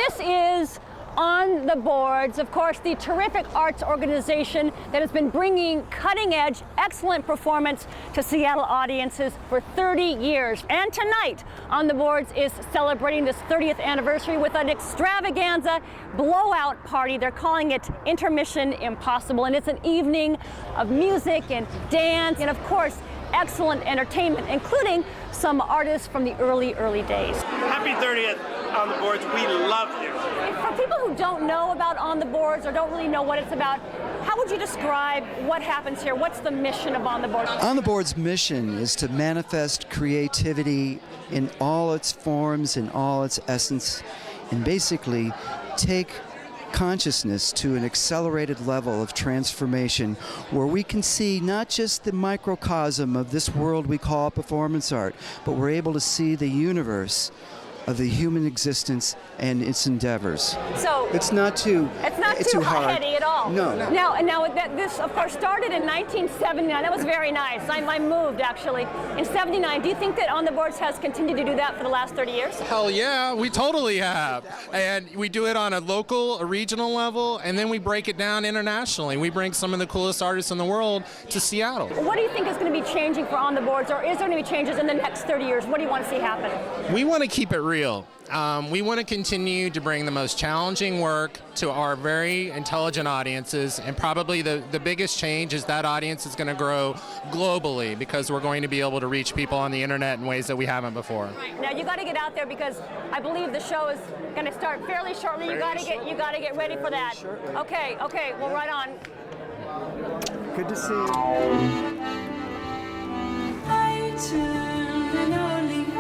This is On the Boards, of course, the terrific arts organization that has been bringing cutting-edge, excellent performance to Seattle audiences for 30 years. And tonight, On the Boards is celebrating this 30th anniversary with an extravaganza blowout party. They're calling it Intermission Impossible, and it's an evening of music and dance and, of course, excellent entertainment, including some artists from the early days. Happy 30th, On the Boards. We love you. For people who don't know about On the Boards or don't really know what it's about, how would you describe what happens here? What's the mission of On the Boards? On the Board's mission is to manifest creativity in all its forms, in all its essence, and basically take consciousness to an accelerated level of transformation where we can see not just the microcosm of this world we call performance art, but we're able to see the universe of the human existence and its endeavors. So it's not too hard. Heady at all. No. Now this of course started in 1979. That was very nice. I moved actually in '79. Do you think that On the Boards has continued to do that for the last 30 years? Hell yeah, we totally have. And we do it on a local, a regional level, and then we break it down internationally. We bring some of the coolest artists in the world to Seattle. What do you think is going to be changing for On the Boards, or is there going to be changes in the next 30 years? What do you want to see happen? We want to keep it real. We want to continue to bring the most challenging work to our very intelligent audiences, and probably the biggest change is that audience is going to grow globally because we're going to be able to reach people on the internet in ways that we haven't before. Right. Now you got to get out there because I believe the show is going to start fairly shortly. You got to get ready for that. Okay. Well, right on. Good to see you. I turn an only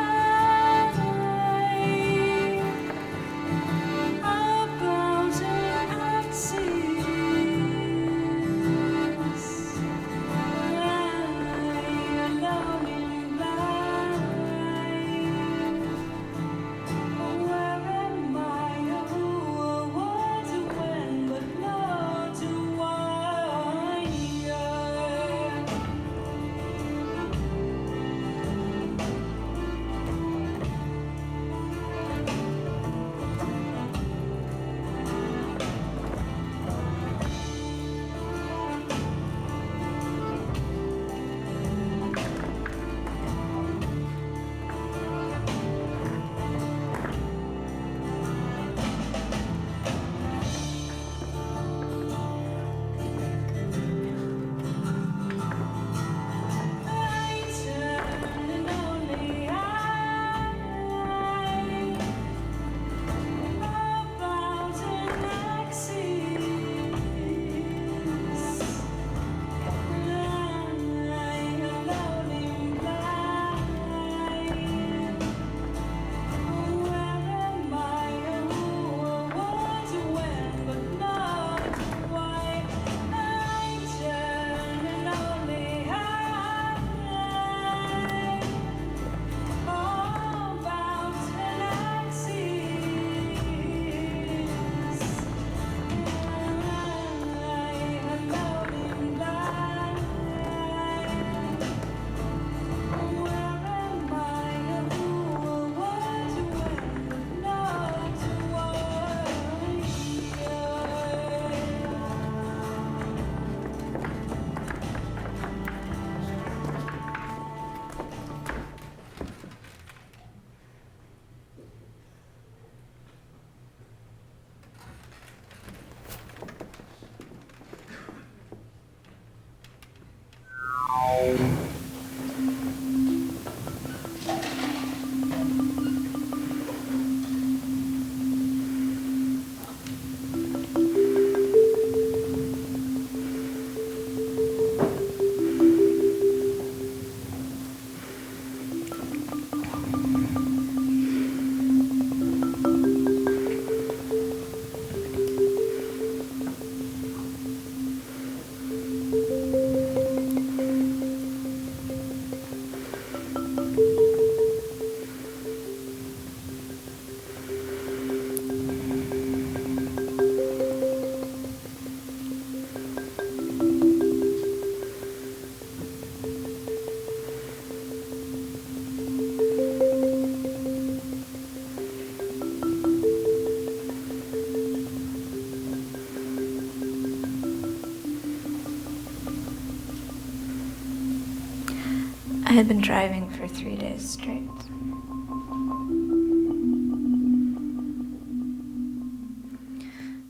had been driving for 3 days straight.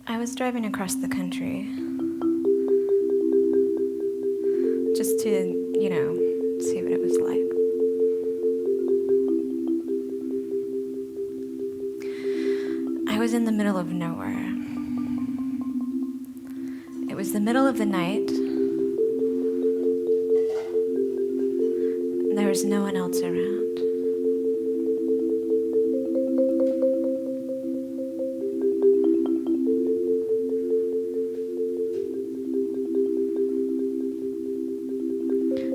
I was driving across the country just to, see what it was like. I was in the middle of nowhere. It was the middle of the night. There was no one else around.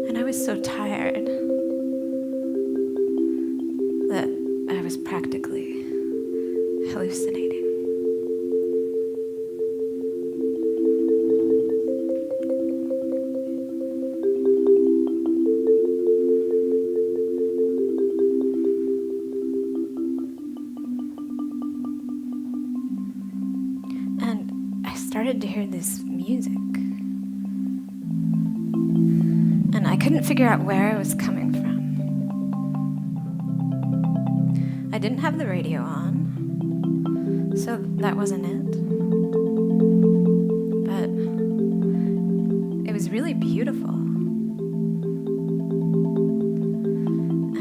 And I was so tired that I was practically hallucinating. Started to hear this music, and I couldn't figure out where it was coming from. I didn't have the radio on, so that wasn't it. But it was really beautiful.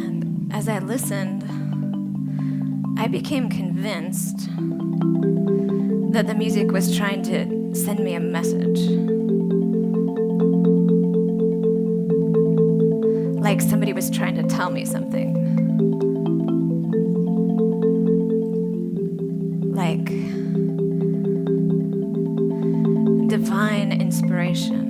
And as I listened, I became convinced that the music was trying to send me a message. Like somebody was trying to tell me something. Like divine inspiration.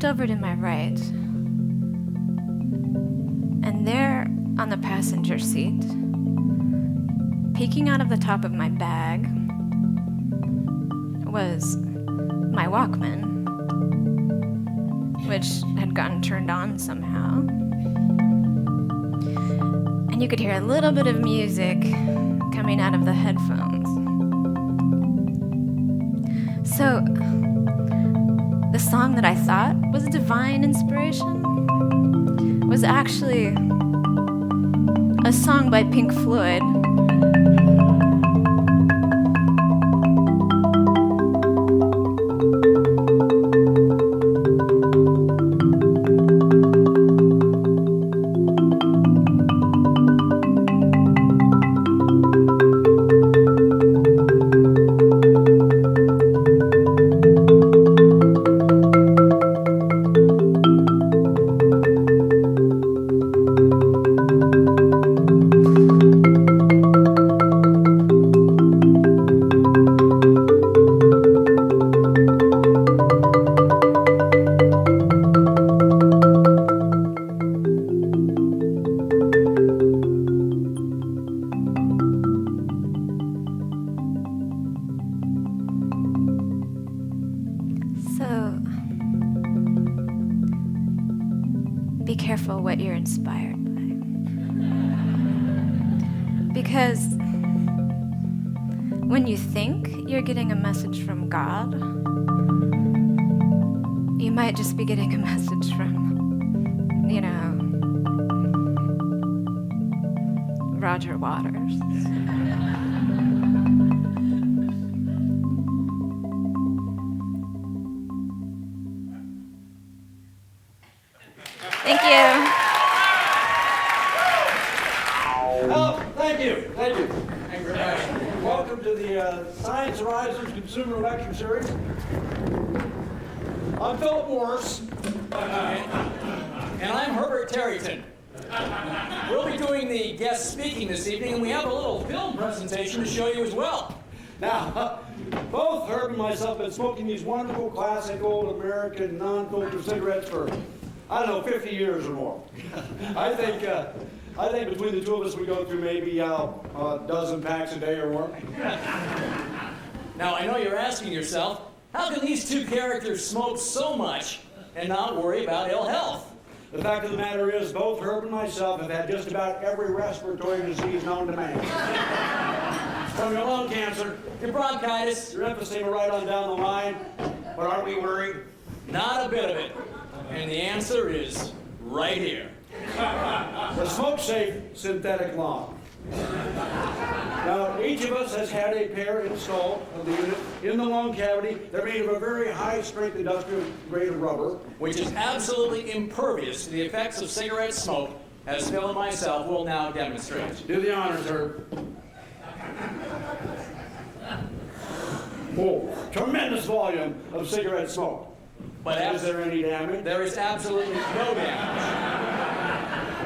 Over to my right, and there on the passenger seat, peeking out of the top of my bag, was my Walkman, which had gotten turned on somehow. And you could hear a little bit of music coming out of the headphones. So the song that I thought was divine inspiration was actually a song by Pink Floyd. Be careful what you're inspired by. Because when you think you're getting a message from God, you might just be getting a message from, Roger Waters. Thank you. Oh, thank you. Thank you. Thank you very much. Welcome to the Science Horizons Consumer Lecture Series. I'm Philip Morris. And I'm Herbert Terryton. We'll be doing the guest speaking this evening, and we have a little film presentation to show you as well. Now, both Herb and myself have been smoking these wonderful classic old American non-filter cigarettes for, 50 years or more. I think between the two of us we go through maybe a dozen packs a day or more. Now, I know you're asking yourself, How can these two characters smoke so much and not worry about ill health? The fact of the matter is, both Herb and myself have had just about every respiratory disease known to man. From your lung cancer, Your bronchitis? your emphysema right on down the line. But aren't we worried? Not a bit of it. And the answer is right here. The smoke-safe synthetic lung. Now, each of us has had a pair installed of the unit in the lung cavity. They're made of a very high-strength industrial grade of rubber. Which is absolutely impervious to the effects of cigarette smoke, as Phil and myself will now demonstrate. Do the honors, Herb. Oh, tremendous volume of cigarette smoke. But Is there any damage? there is absolutely no damage.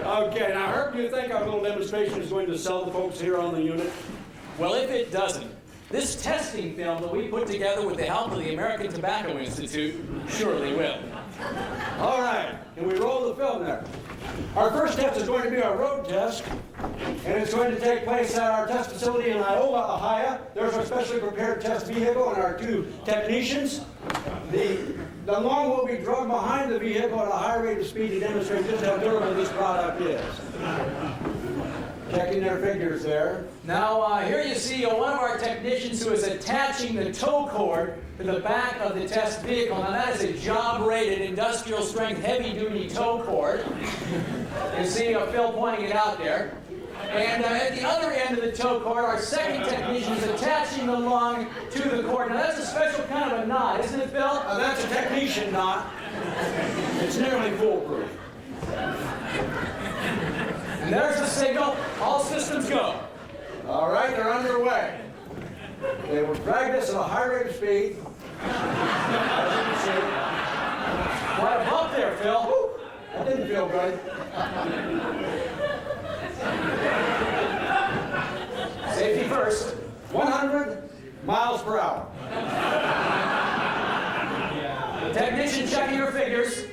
Okay, now Herb, do you think our little demonstration is going to sell the folks here on the unit? Well, if it doesn't, this testing film that we put together with the help of the American Tobacco Institute surely will. All right, can we roll the film there? Our first test is going to be our road test, and it's going to take place at our test facility in Iowa, Ohio. There's our specially prepared test vehicle and our two technicians. The lung will be drugged behind the vehicle at a high rate of speed to demonstrate just how durable this product is. Checking their figures there. Now, here you see one of our technicians who is attaching the tow cord to the back of the test vehicle. Now, that is a job-rated, industrial-strength, heavy-duty tow cord. You see Phil pointing it out there. And at the other end of the tow cord, our second technician is attaching the lung to the cord. Now, that's a special kind of a knot, isn't it, Phil? That's a technician knot. It's nearly foolproof. And there's the signal. All systems go. All right, they're underway. They will drag this at a high rate of speed. As you can see. Quite a bump there, Phil. Whew, that didn't feel good. Safety first. 100 miles per hour. The technician checking her figures.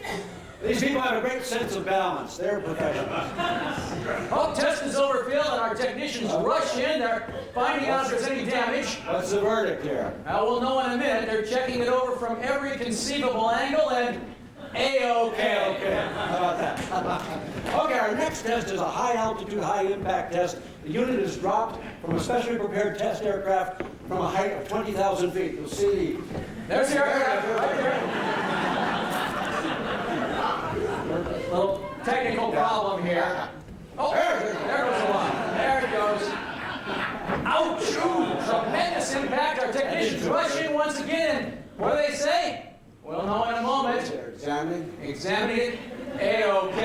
These people have a great sense of balance. They're professionals. Oh, test is over, Phil, and our technicians rush in. They're finding out if there's any damage. What's the verdict here? Now, we'll know in a minute. They're checking it over from every conceivable angle, and A-OK. Okay. How about that? Okay, our next test is a high-altitude, high-impact test. The unit is dropped from a specially prepared test aircraft from a height of 20,000 feet. You'll see There's the aircraft right there. Little technical problem here. Oh, there goes the line. There it goes. Ouch! Ooh, tremendous impact. Our technicians rush in once again. What do they say? We'll know in a moment. They're examining. Examining it. A-OK.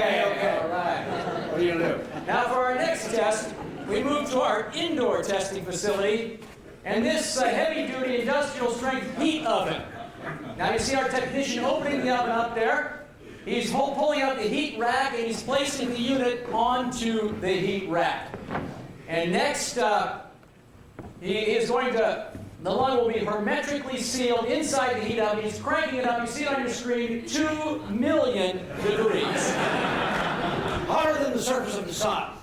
All right. What are you going to do? Now for our next test, we move to our indoor testing facility and this heavy-duty industrial-strength heat oven. Now you see our technician opening the oven up there. He's pulling out the heat rack and he's placing the unit onto the heat rack. And next, he is going to, the lung will be hermetically sealed inside the heat oven. He's cranking it up. You see it on your screen, 2 million degrees. Hotter than the surface of the sun.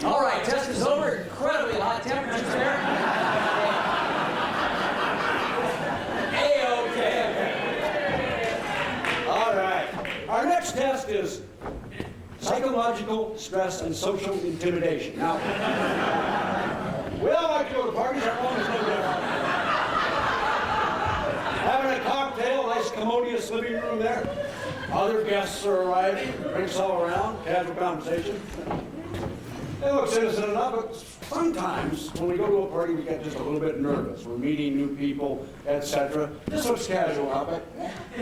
All right, test is over. Incredibly hot temperatures there. All right. Our next test is psychological stress and social intimidation. Now, we all like to go to parties. Our home is no different. Having a cocktail, nice commodious living room there. Other guests are arriving, drinks all around, casual conversation. They look innocent enough, but sometimes when we go to a party, we get just a little bit nervous. We're meeting new people, etc. This looks casual, but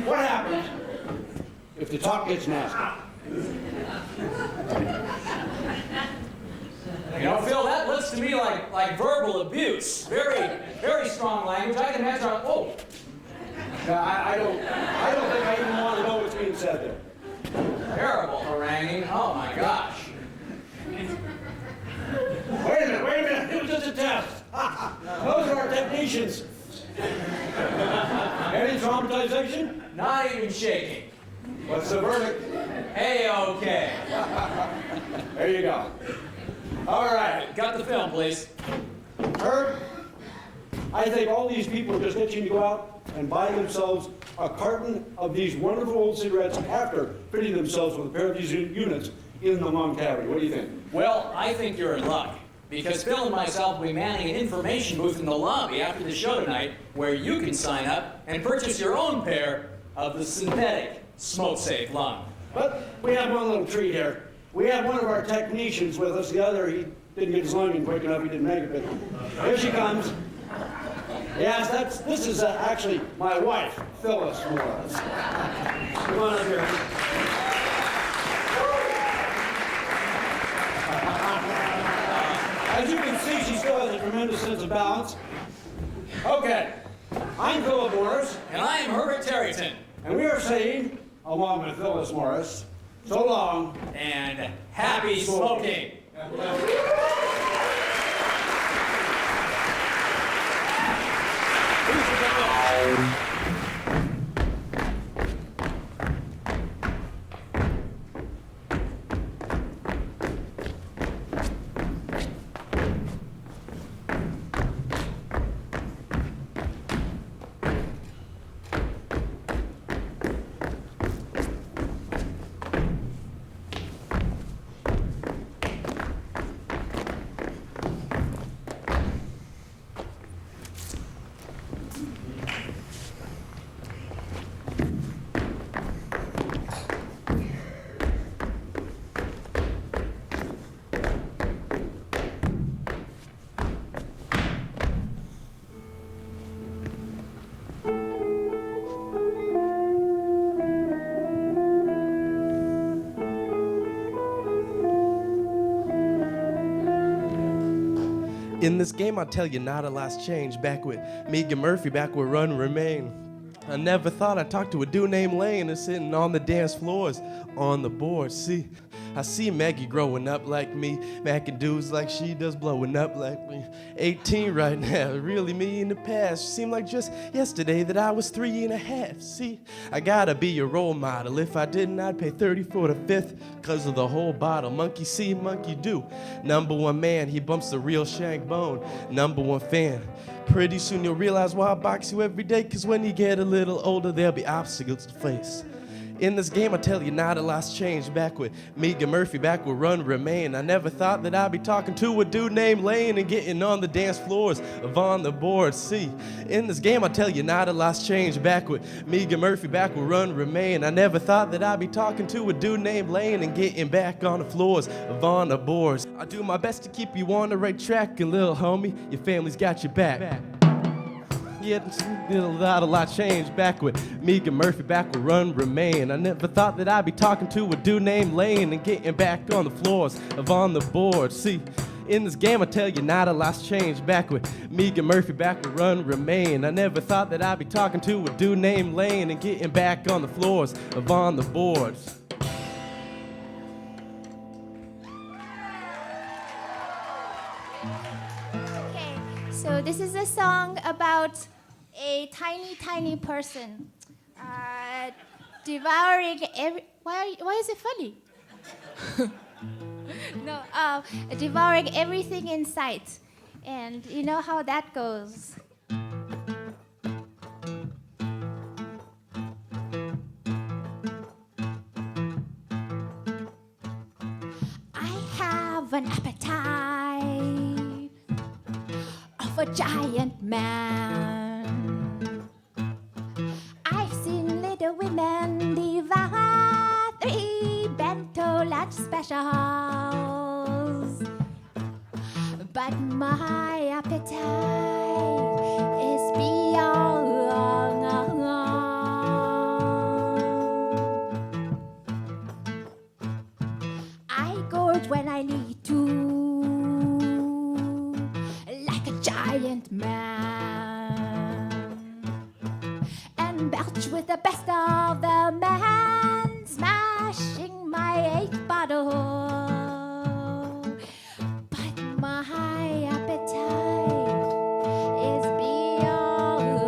what happens if the talk gets nasty? You know, Phil, that looks to me like verbal abuse. Very, very strong language. I can imagine. Oh, I don't think I even want to know what's being said there. terrible haranguing. Oh my gosh. Wait a minute. It was just a test. Those are our technicians. Any traumatization? Not even shaking. What's the verdict? A-OK. There you go. All right. Got the film, please. Herb, I think all these people are just itching to go out and buy themselves a carton of these wonderful old cigarettes after fitting themselves with a pair of these units in the lung cavity. What do you think? Well, I think you're in luck, because Phil and myself will be manning an information booth in the lobby after the show tonight where you can sign up and purchase your own pair of the synthetic smoke-safe lung. But we have one little treat here. We have one of our technicians with us. The other, he didn't get his lung in quick enough. He didn't make it, but here she comes. Yes, this is actually my wife, Phyllis Morris. Come on up here. As you can see, she still has a tremendous sense of balance. Okay, I'm Philip Morris. And I am Herbert Terryton. And we are saying, along with Phyllis Morris, so long And happy smoking. In this game, I tell you, not a lot's changed. Back with Megan Murphy, back with Run Remain. I never thought I'd talk to a dude named Lane and sitting on the dance floors, on the board. See, I see Maggie growing up like me, macking dudes like she does, blowing up like me. 18 right now, really me in the past. Seemed like just yesterday that I was 3.5. See, I gotta be a role model. If I didn't, I'd pay 30 for the fifth, cause of the whole bottle. Monkey see, monkey do. Number one man, he bumps the real shank bone. Number one fan. Pretty soon you'll realize why I box you every day, cause when you get a little older, there'll be obstacles to face. In this game, I tell you, not a lot's changed. Back with Megan Murphy, back with Run Remain. I never thought that I'd be talking to a dude named Lane and getting on the dance floors of on the board. See, in this game, I tell you, not a lot's changed. Back with Megan Murphy, back with Run Remain. I never thought that I'd be talking to a dude named Lane and getting back on the floors of on the boards. I do my best to keep you on the right track, and little homie, your family's got your back. Yeah, a lot changed. Back with Megan Murphy, back with Run Remain. I never thought that I'd be talking to a dude named Lane and getting back on the floors of on the board. See, in this game, I tell you, not a lot's changed. Back with Megan Murphy, back with Run Remain. I never thought that I'd be talking to a dude named Lane and getting back on the floors of on the boards. So this is a song about a tiny, tiny person devouring every. Why is it funny? No, devouring everything in sight, and you know how that goes. I have an appetite of a giant man. I've seen little women devour 3 bento lunch specials, but my appetite is beyond. I gorge when I need to, like a giant man, and belch with the best of the man, smashing my 8th bottle. But my appetite is beyond.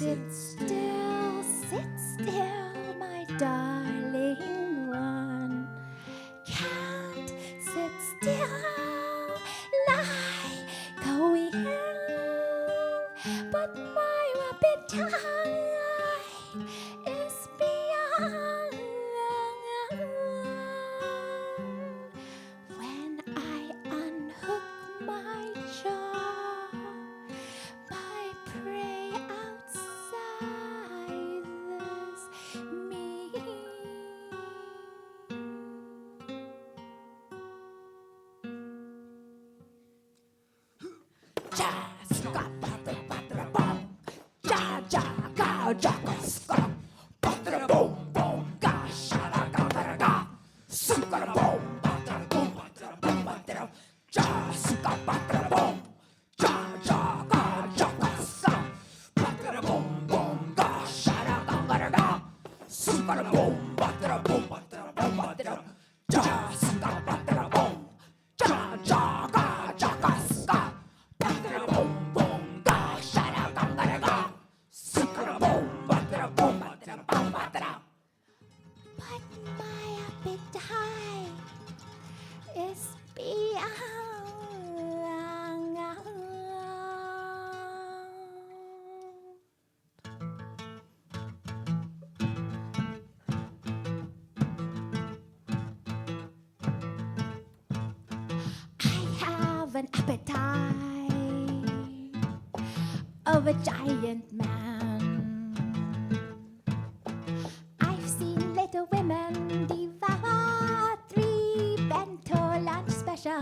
Sit still, my darling one. Can't sit still, lie going, but my appetite is beyond. When I unhook my jaw, my prey outside is me. An appetite of a giant man. I've seen little women devour 3 bento lunch specials,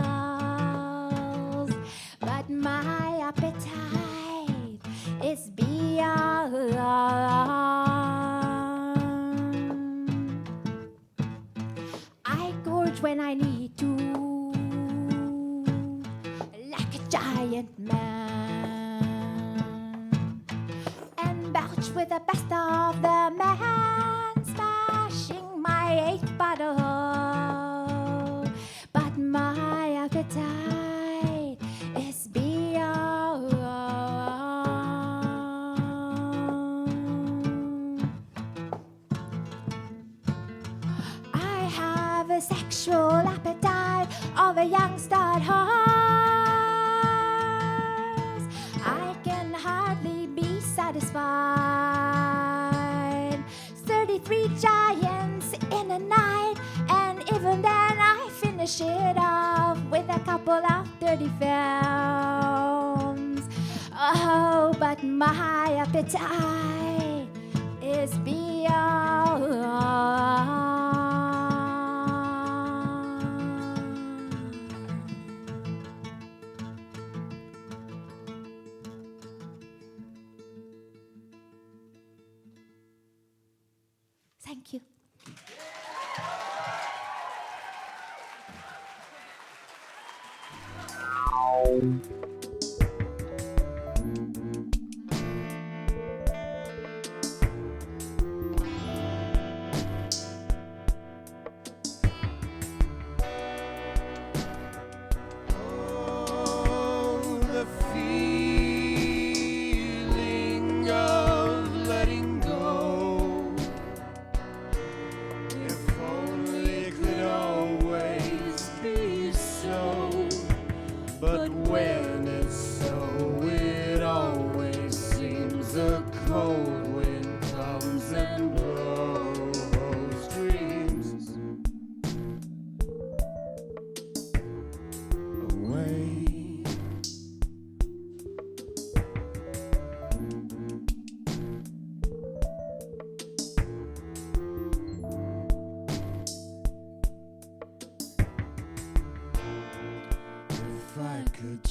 but my appetite is beyond. I gorge when I need to, giant man, and belch with the best of the man, smashing my 8th bottle, but my appetite is beyond. I have a sexual appetite of a young stud horse. Satisfied. 33 giants in a night, and even then I finish it off with a couple of 30 films. Oh, but my appetite is beyond. Thank you.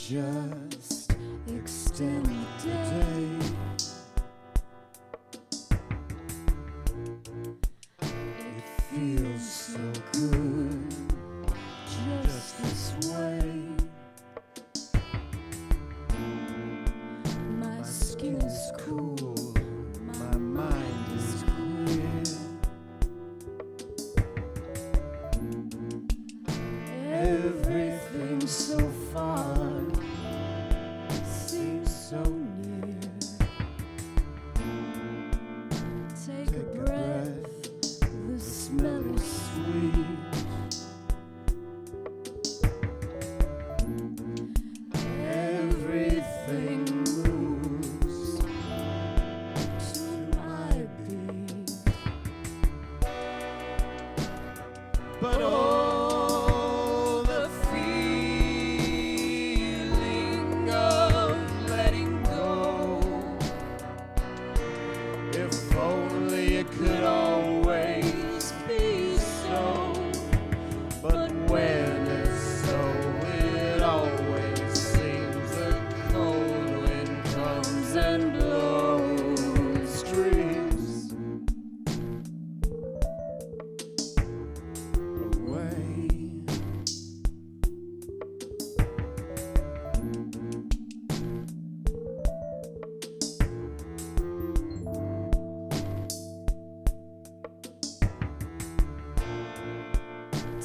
Just extend the day. It feels so good, just this way. My skin is cool, my mind is clear. Everything's so fun.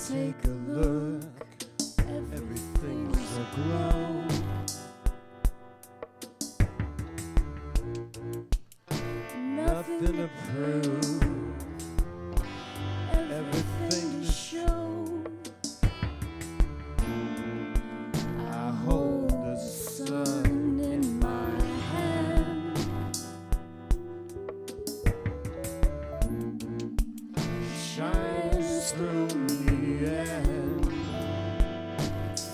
Take a look, everything's aglow. Nothing to prove, everything to show. I hold the sun in my hand. Shines through me and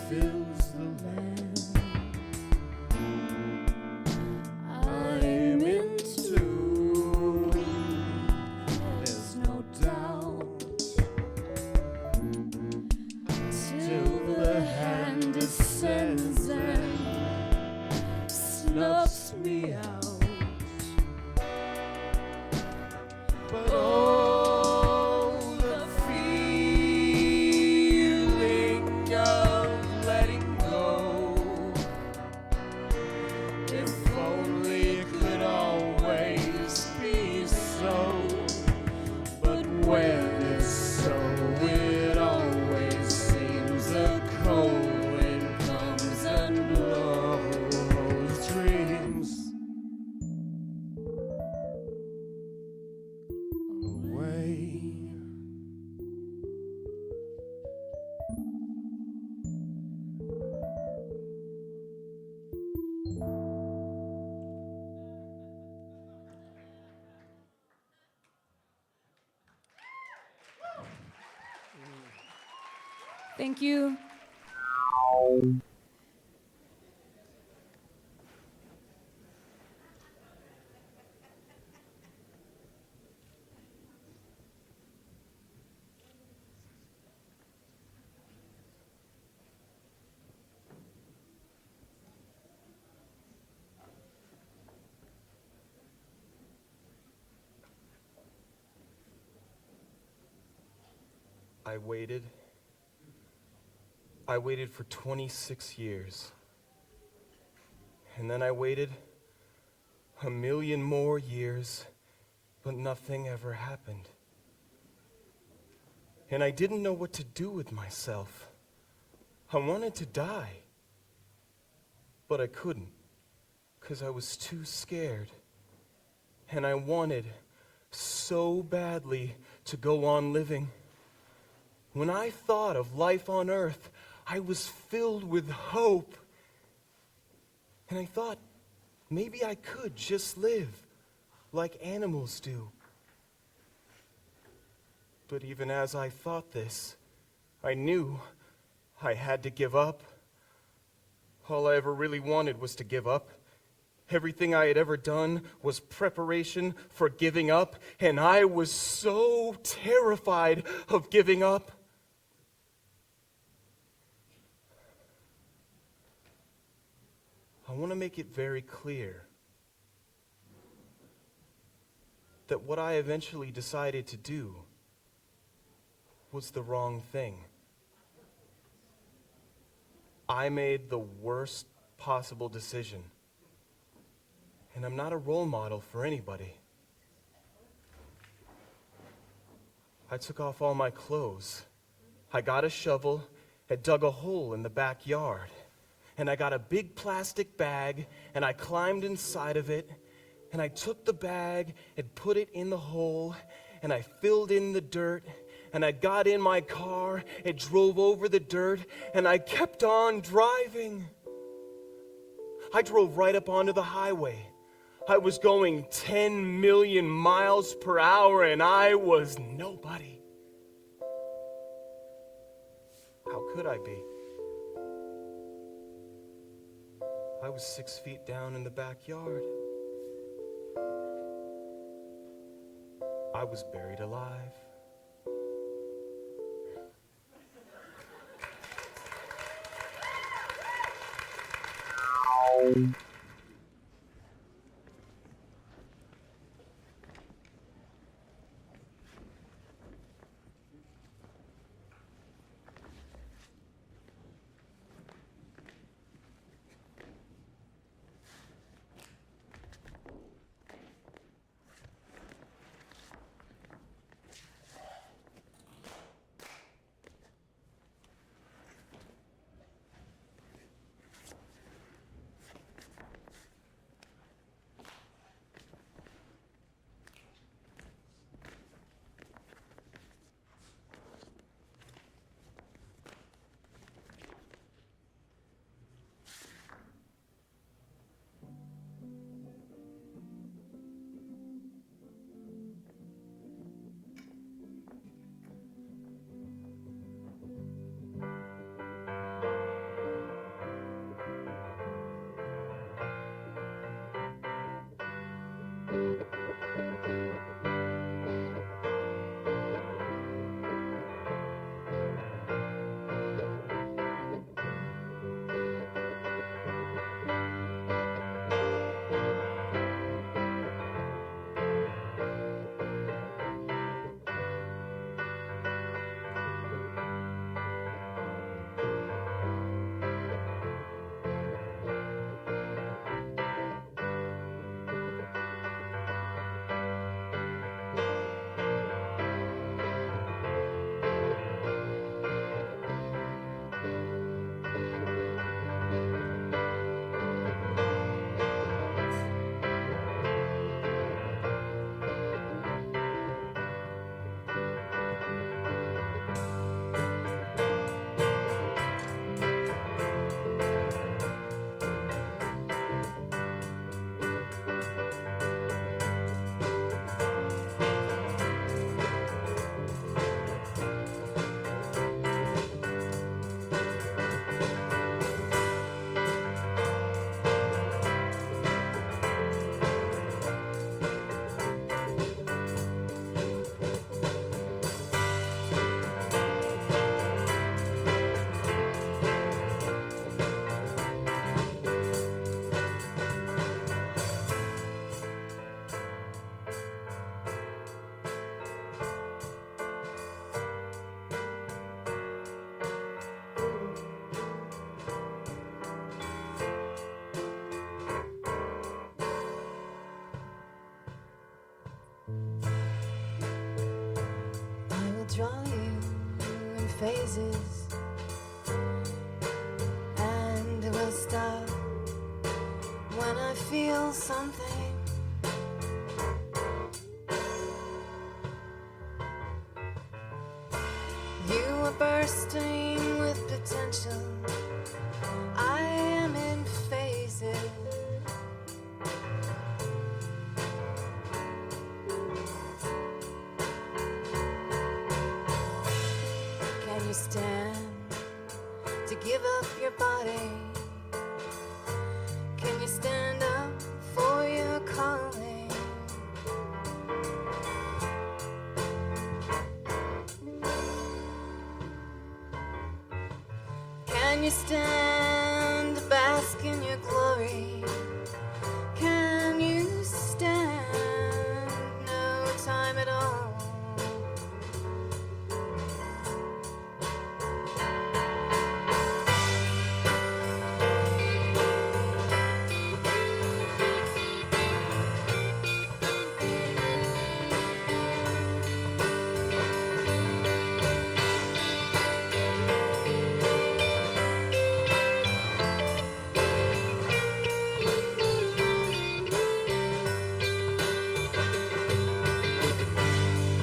fills the land. I'm in tune, there's no doubt. Till the hand descends and snuffs me out. But oh, the feeling of letting go. If only it could always be so. But when it's so, it always seems a cold wind comes and blows dreams away. Thank you. I waited for 26 years. And then I waited a million more years, but nothing ever happened. And I didn't know what to do with myself. I wanted to die, but I couldn't, because I was too scared. And I wanted so badly to go on living. When I thought of life on earth, I was filled with hope. And I thought, maybe I could just live like animals do. But even as I thought this, I knew I had to give up. All I ever really wanted was to give up. Everything I had ever done was preparation for giving up, and I was so terrified of giving up. I want to make it very clear that what I eventually decided to do was the wrong thing. I made the worst possible decision, and I'm not a role model for anybody. I took off all my clothes. I got a shovel and dug a hole in the backyard. And I got a big plastic bag, and I climbed inside of it, and I took the bag and put it in the hole, and I filled in the dirt, and I got in my car and drove over the dirt, and I kept on driving. I drove right up onto the highway. I was going 10 million miles per hour, and I was nobody. How could I be? I was 6 feet down in the backyard. I was buried alive. phases, and will stop when I feel something. You are bursting with potential. I am in phases. Can you stand to give up your body? Can you stand up for your calling? Can you stand to bask in your glory? Can you stand no time at all?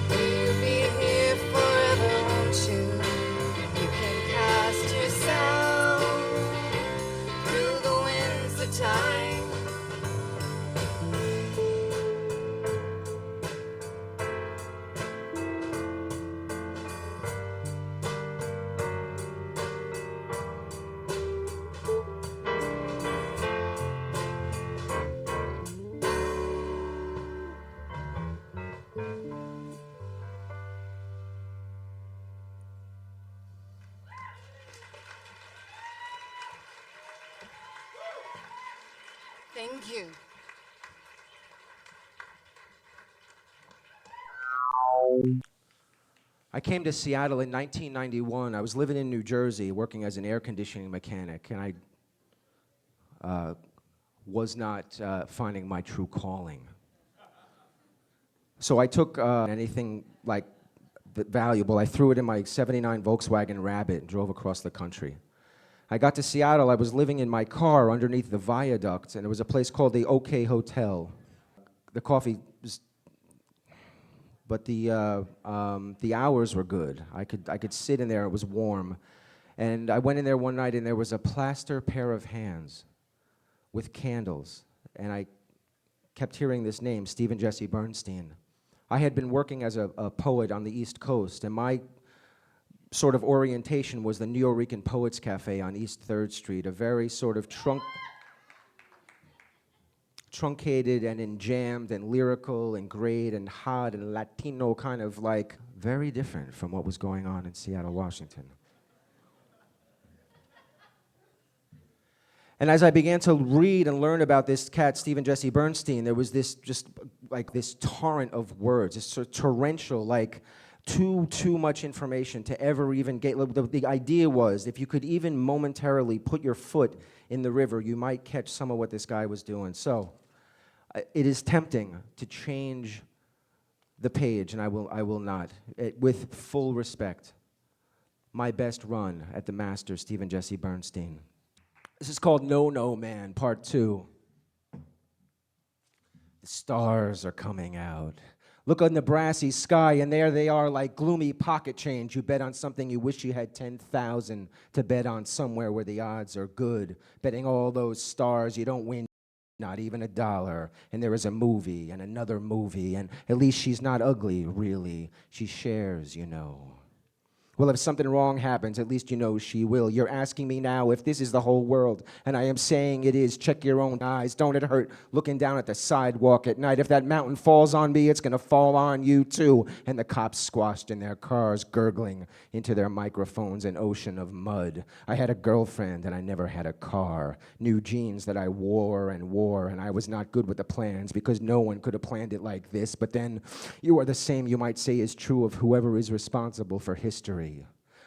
You'll be here forever, won't you? You can cast yourself through the winds of time. Thank you. I came to Seattle in 1991. I was living in New Jersey working as an air conditioning mechanic, and I was not finding my true calling. So I took anything like valuable, I threw it in my '79 Volkswagen Rabbit and drove across the country. I got to Seattle, I was living in my car underneath the viaduct, and there was a place called the OK Hotel. The coffee was, but the hours were good. I could sit in there, it was warm. And I went in there one night and there was a plaster pair of hands with candles. And I kept hearing this name, Stephen Jesse Bernstein. I had been working as a poet on the East Coast, and my sort of orientation was the Nuyorican Poets Cafe on East 3rd Street, a very sort of truncated and enjammed and lyrical and great and hot and Latino kind of like very different from what was going on in Seattle, Washington. And as I began to read and learn about this cat, Stephen Jesse Bernstein, there was this just like this torrent of words, this sort of torrential, like too much information to ever even get. The idea was if you could even momentarily put your foot in the river, you might catch some of what this guy was doing. So it is tempting to change the page, and I will not. With full respect, my best run at the master, Stephen Jesse Bernstein. This is called No No Man, Part 2. The stars are coming out. Look on the brassy sky, and there they are like gloomy pocket change. You bet on something you wish you had 10,000 to bet on somewhere where the odds are good. Betting all those stars, you don't win not even $1. And there is a movie and another movie, and at least she's not ugly, really. She shares, you know. Well, if something wrong happens, at least you know she will. You're asking me now if this is the whole world, and I am saying it is. Check your own eyes. Don't it hurt looking down at the sidewalk at night? If that mountain falls on me, it's going to fall on you, too. And the cops squashed in their cars, gurgling into their microphones an ocean of mud. I had a girlfriend, and I never had a car. New jeans that I wore, and I was not good with the plans because no one could have planned it like this. But then you are the same, you might say, is true of whoever is responsible for history.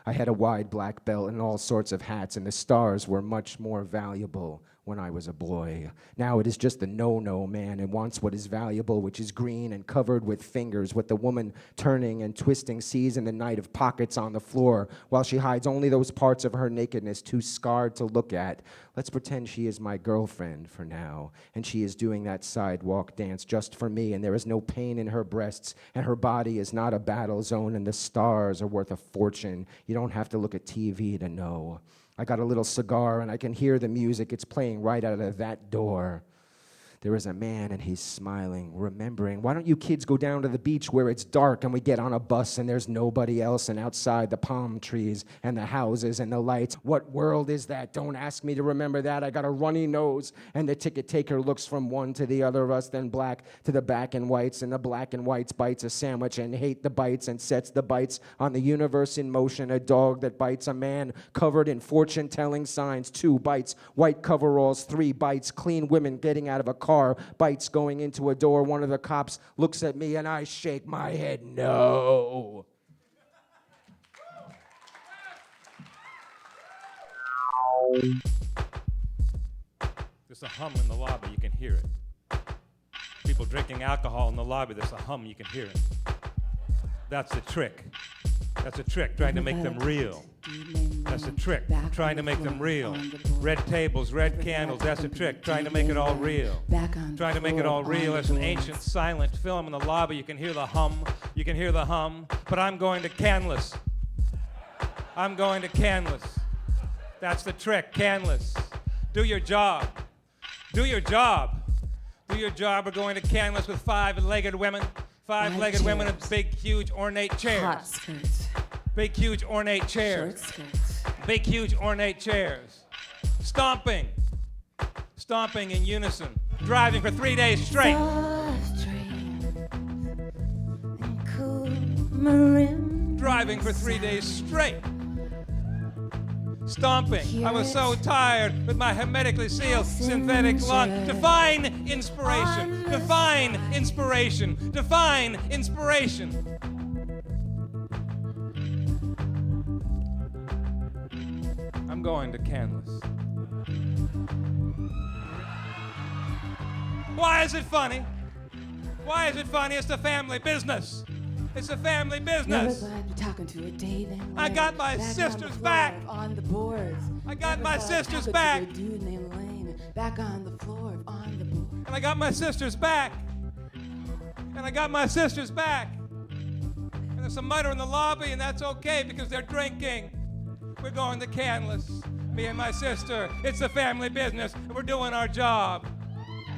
I had a wide black belt and all sorts of hats, and the stars were much more valuable when I was a boy. Now it is just the no-no man and wants what is valuable, which is green and covered with fingers, what the woman turning and twisting sees in the night of pockets on the floor, while she hides only those parts of her nakedness too scarred to look at. Let's pretend she is my girlfriend for now, and she is doing that sidewalk dance just for me, and there is no pain in her breasts, and her body is not a battle zone, and the stars are worth a fortune. You don't have to look at TV to know. I got a little cigar, and I can hear the music. It's playing right out of that door. There is a man, and he's smiling, remembering. Why don't you kids go down to the beach where it's dark and we get on a bus and there's nobody else, and outside the palm trees and the houses and the lights? What world is that? Don't ask me to remember that. I got a runny nose, and the ticket taker looks from one to the other of us, then black to the black and whites, and the black and whites bites a sandwich and hate the bites and sets the bites on the universe in motion. A dog that bites a man covered in fortune-telling signs. 2 bites, white coveralls. 3 bites, clean women getting out of a car. Bites going into a door. One of the cops looks at me and I shake my head no. There's a hum in the lobby, you can hear it. People drinking alcohol in the lobby, there's a hum, you can hear it. That's the trick. That's a trick, trying to make them real. That's a trick, trying to make them real. Red tables, red candles, that's a trick, trying to make it all real. Trying to make it all real. It's an ancient silent film in the lobby. You can hear the hum, you can hear the hum, but I'm going to canvas. I'm going to canvas. That's the trick, canvas. Do your job. Do your job. Do your job. We're going to canvas with 5-legged women. 5-legged women in big, huge, ornate chairs. Hot skirts. Big, huge, ornate chairs. Short skirts. Big, huge, ornate chairs. Stomping. Stomping in unison. Driving for 3 days straight. Driving for 3 days straight. Stomping. I was so tired with my hermetically sealed synthetic lung. Define inspiration. Define inspiration. Define inspiration. I'm going to canvas. Why is it funny? Why is it funny? It's the family business. It's a family business. Talking to a Dave and I got my sister's back. On the boards. I got my sister's back. To a dude named Lane. Back on the floor, on the board. And I got my sister's back. And I got my sister's back. And there's some mutter in the lobby, and that's okay because they're drinking. We're going to canvas. Me and my sister. It's a family business, and we're doing our job.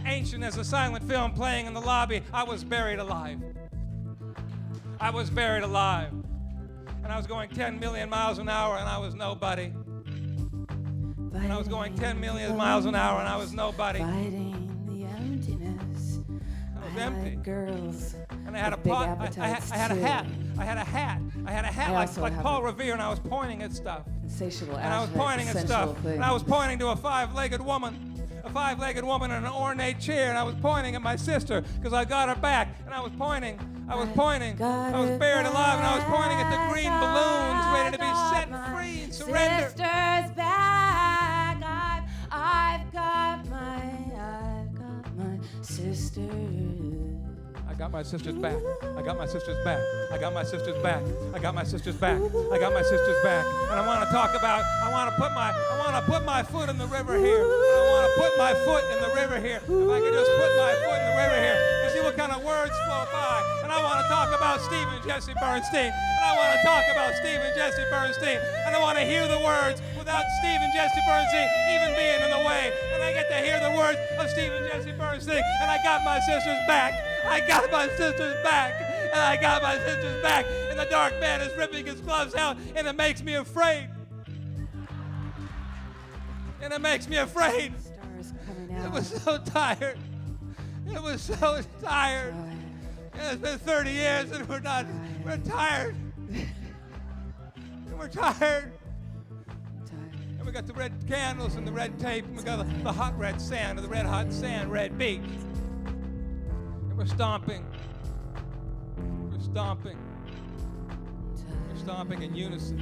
Ancient as a silent film playing in the lobby. I was buried alive. I was buried alive. And I was going 10 million miles an hour and I was nobody. And I was going 10 million miles an hour and I was nobody. Fighting the emptiness. I was empty. Girls. And I had a pot. I had a hat. I had a hat. I had a hat like Paul Revere, and I was pointing at stuff. Insatiable. And I was pointing at stuff. And I was pointing to a 5-legged woman. A 5-legged woman in an ornate chair, and I was pointing at my sister because I got her back, and I was pointing. I was buried alive, and I was pointing at the green balloons ready to be set free and surrender. Sister's back. I've got my sister. I got my sister's back. I got my sister's back. I got my sister's back. I got my sister's back. I got my sister's back. And I want to talk about. I want to put my foot in the river here. I want to put my foot in the river here. If I could just put my foot in the river here and see what kind of words flow by. And I want to talk about Steve and Jesse Bernstein. And I want to talk about Steve and Jesse Bernstein. And I want to hear the words without Steve and Jesse Bernstein even being in the way. And I get to hear the words of Steve and Jesse Bernstein. And I got my sister's back. I got my sister's back. And I got my sister's back. And the dark man is ripping his gloves out. And it makes me afraid. And it makes me afraid. Stars coming out. It was so tired. It was so tired. And it's been 30 years and we're tired. We're tired. And we got the red candles and the red tape, and we got the hot red sand, or the red hot sand, red beach. And we're stomping. We're stomping. We're stomping in unison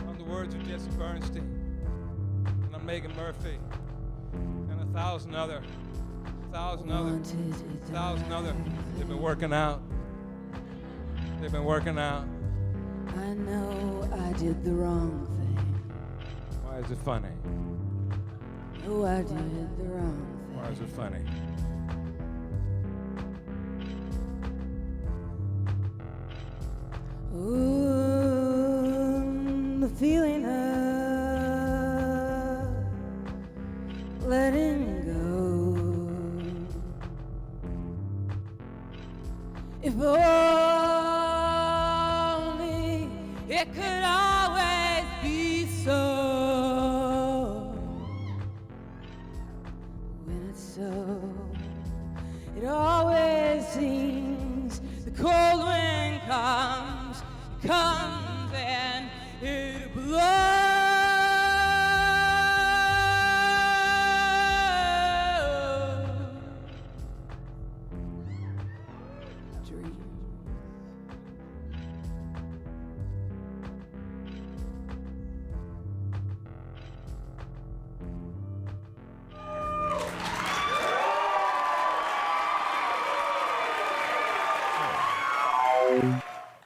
on the words of Jesse Bernstein. And I'm Megan Murphy, and 1,000 other. They've been working out. They've been working out. I know I did the wrong thing. Why is it funny? Oh, I did the wrong thing. Why is it funny? Ooh, the feeling of letting go. If only it could always be so. When it's so, it always seems the cold wind comes and it blows.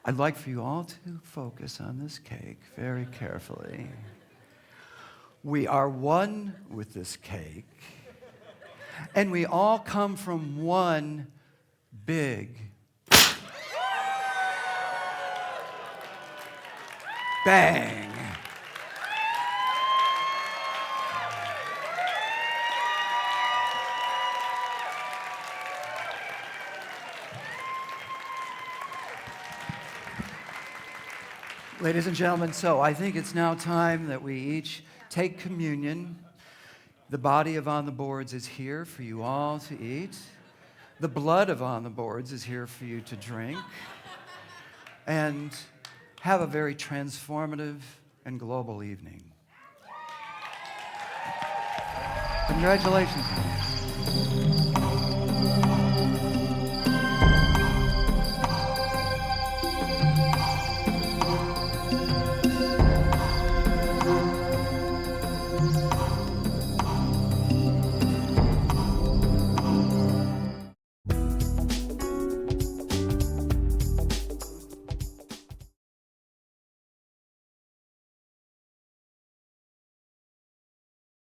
I'd like for you all to focus on this cake very carefully. We are one with this cake, and we all come from one big bang. Ladies and gentlemen, so I think it's now time that we each take communion. The body of On the Boards is here for you all to eat. The blood of On the Boards is here for you to drink. And have a very transformative and global evening. Congratulations.